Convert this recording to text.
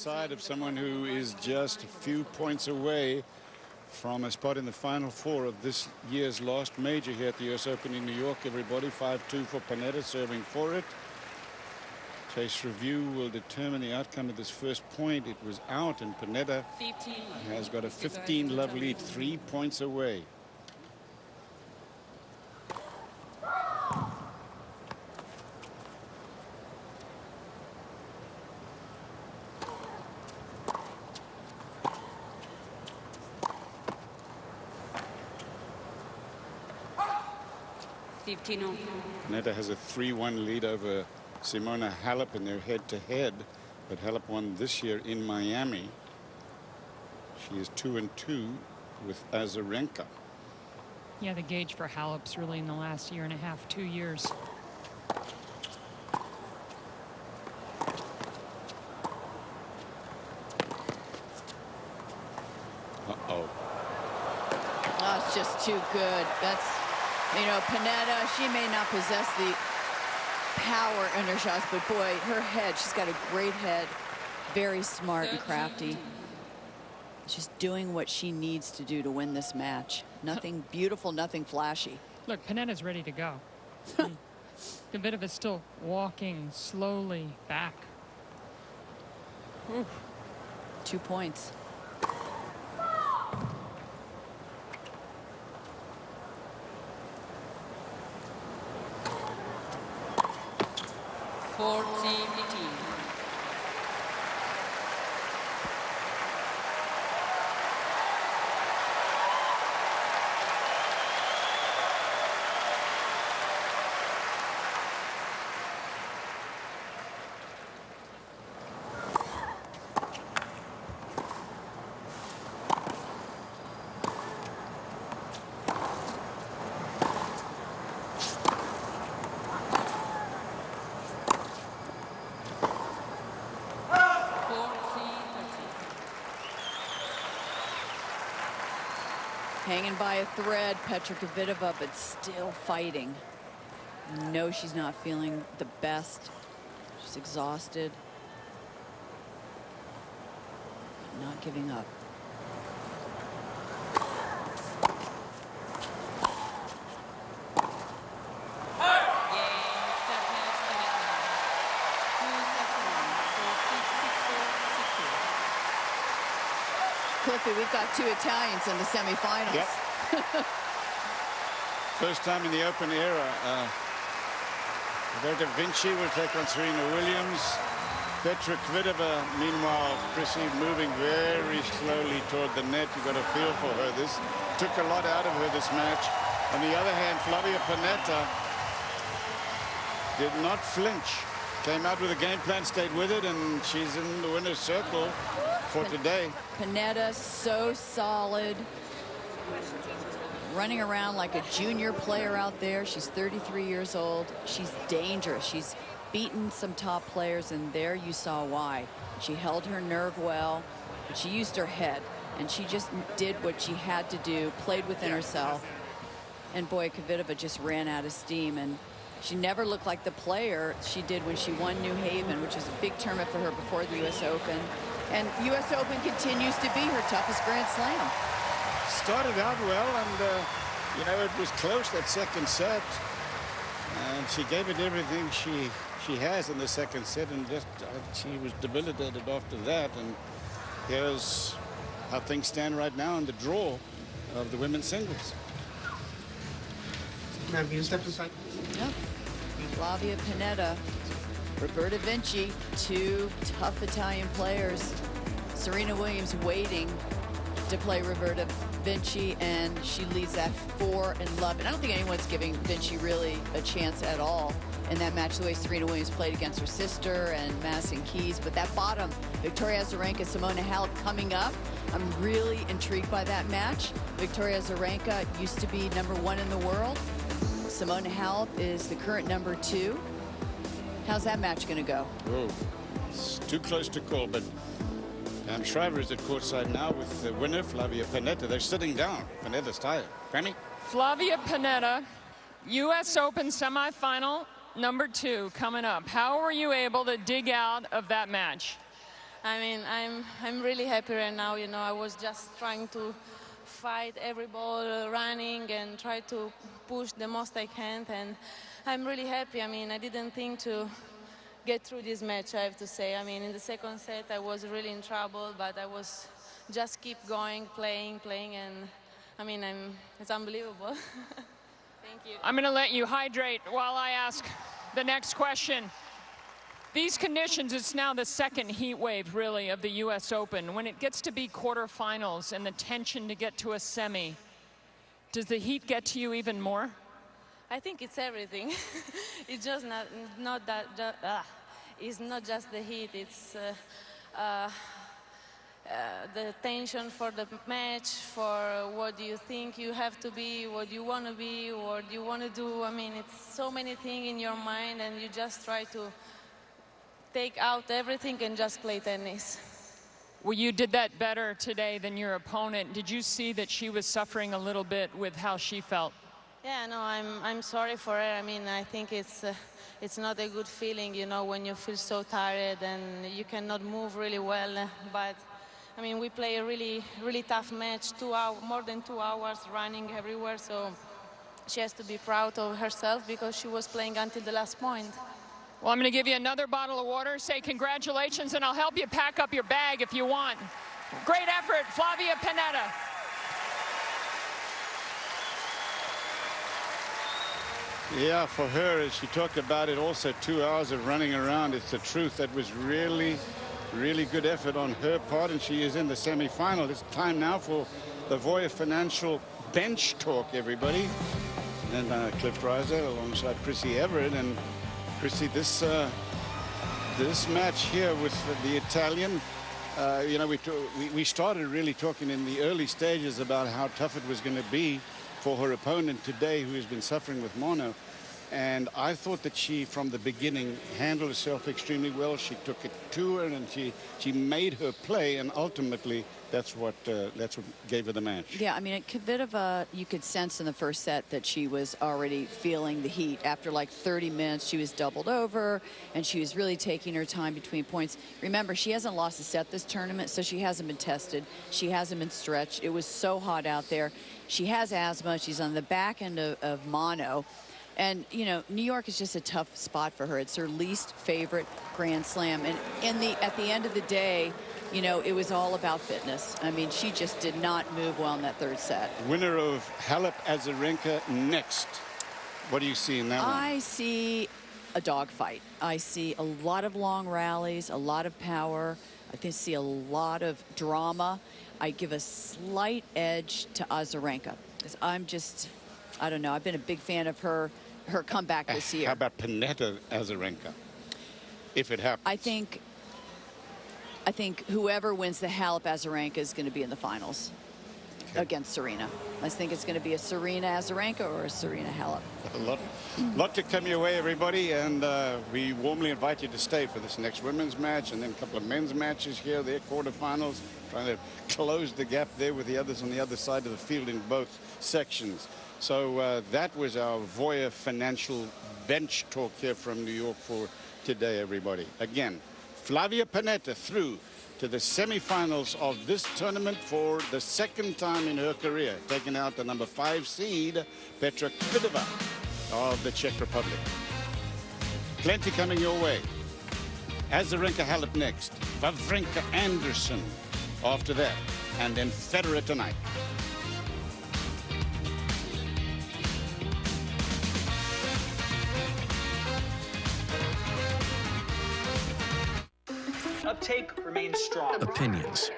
side of someone who is just a few points away from a spot in the final four of this year's last major here at the US Open in New York. Everybody, 5-2 for Panetta, serving for it. Chase review will determine the outcome of this first point. It was out, and Panetta has got a 15-love lead, 3 points away. Panetta has a 3-1 lead over Simona Halep in their head-to-head, but Halep won this year in Miami. She is 2-2 with Azarenka. Yeah, the gauge for Halep's really in the last year and a half, 2 years. Oh, it's just too good. That's, you know, Panetta, she may not possess the power in her shots, but boy, her head, she's got a great head, very smart and crafty. She's doing what she needs to do to win this match. Nothing beautiful, nothing flashy. Look, Panetta's ready to go. Kvitova's still walking slowly back. Oof. 2 points. Hanging by a thread, Petra Kvitova, but still fighting. No, she's not feeling the best. She's exhausted. But not giving up. Cliffy, we've got 2 Italians in the semifinals. Yep. First time in the Open era. Roberta Vinci will take on Serena Williams. Petra Kvitova, meanwhile, Chrissy, moving very slowly toward the net. You've got a feel for her. This took a lot out of her this match. On the other hand, Flavia Panetta did not flinch. Came out with a game plan, stayed with it, and she's in the winner's circle for today. Panetta, so solid. Running around like a junior player out there. She's 33 years old. She's dangerous. She's beaten some top players, and there you saw why. She held her nerve well, but she used her head, and she just did what she had to do, played within herself. And boy, Kvitova just ran out of steam, and she never looked like the player she did when she won New Haven, which was a big tournament for her before the US Open. And US Open continues to be her toughest Grand Slam. Started out well, and you know, it was close, that second set, and she gave it everything she has in the second set, and just she was debilitated after that. And here's how things stand right now in the draw of the women's singles. Ma'am, can you step aside? Yep. Flavia Panetta, Roberta Vinci, 2 tough Italian players. Serena Williams waiting to play Roberta Vinci, and she leads that 4-love. And I don't think anyone's giving Vinci really a chance at all in that match, the way Serena Williams played against her sister and Madison Keys. But that bottom, Victoria Azarenka, Simona Halep coming up, I'm really intrigued by that match. Victoria Azarenka used to be #1 in the world. Simona Halep is the current #2. How's that match going to go? Oh, it's too close to call, but Shriver is at courtside now with the winner, Flavia Panetta. They're sitting down. Panetta's tired. Grammy? Flavia Panetta, US Open semifinal #2 coming up. How were you able to dig out of that match? I mean, I'm really happy right now. You know, I was just trying to fight every ball, running, and try to push the most I can. And I'm really happy. I mean, I didn't think to get through this match, I have to say. I mean, in the second set, I was really in trouble, but I was just keep going, playing, and I mean, it's unbelievable. Thank you. I'm going to let you hydrate while I ask the next question. These conditions, it's now the second heat wave, really, of the U.S. Open. When it gets to be quarterfinals and the tension to get to a semi, does the heat get to you even more? I think it's everything. It's just not that. It's not just the heat. It's the tension for the match, for what do you think you have to be, what you want to be, what you want to do. I mean, it's so many things in your mind, and you just try to take out everything and just play tennis. Well, you did that better today than your opponent. Did you see that she was suffering a little bit with how she felt? Yeah, no, I'm sorry for her. I mean, I think it's not a good feeling, you know, when you feel so tired and you cannot move really well. But I mean, we play a really tough match, more than 2 hours running everywhere. So she has to be proud of herself because she was playing until the last point. Well, I'm going to give you another bottle of water, say congratulations, and I'll help you pack up your bag if you want. Great effort, Flavia Pennetta. Yeah, for her, as she talked about it, also 2 hours of running around. It's the truth. That was really good effort on her part, and she is in the semi-final. It's time now for the Voya Financial Bench Talk, everybody. And Cliff Reiser alongside Chrissy Everett. And Chrissy, this match here with the Italian, you know, we started really talking in the early stages about how tough it was going to be for her opponent today, who has been suffering with mono. And I thought that she, from the beginning, handled herself extremely well. She took it to her, and she made her play, and ultimately that's what gave her the match. Yeah, I mean, a bit of you could sense in the first set that she was already feeling the heat. After like 30 minutes, she was doubled over, and she was really taking her time between points. Remember, she hasn't lost a set this tournament, so she hasn't been tested. She hasn't been stretched. It was so hot out there. She has asthma. She's on the back end of mono. And, you know, New York is just a tough spot for her. It's her least favorite Grand Slam. And at the end of the day, you know, it was all about fitness. I mean, she just did not move well in that third set. Winner of Halep Azarenka next. What do you see in that one? I see a dogfight. I see a lot of long rallies, a lot of power. I see a lot of drama. I give a slight edge to Azarenka. I don't know. I've been a big fan of her comeback this year. How about Pennetta Azarenka, if it happens? I think whoever wins the Halep Azarenka is going to be in the finals against Serena. I think it's going to be a Serena Azarenka or a Serena Halep. A lot to come your way, everybody, and we warmly invite you to stay for this next women's match and then a couple of men's matches here, their quarterfinals, trying to close the gap there with the others on the other side of the field in both sections. So that was our Voya Financial Bench Talk here from New York for today, everybody. Again, Flavia Pennetta through to the semifinals of this tournament for the second time in her career, taking out the number 5 seed, Petra Kvitova of the Czech Republic. Plenty coming your way. Azarenka Halep next, Wawrinka Anderson after that, and then Federer tonight. Uptake remains strong. Opinions.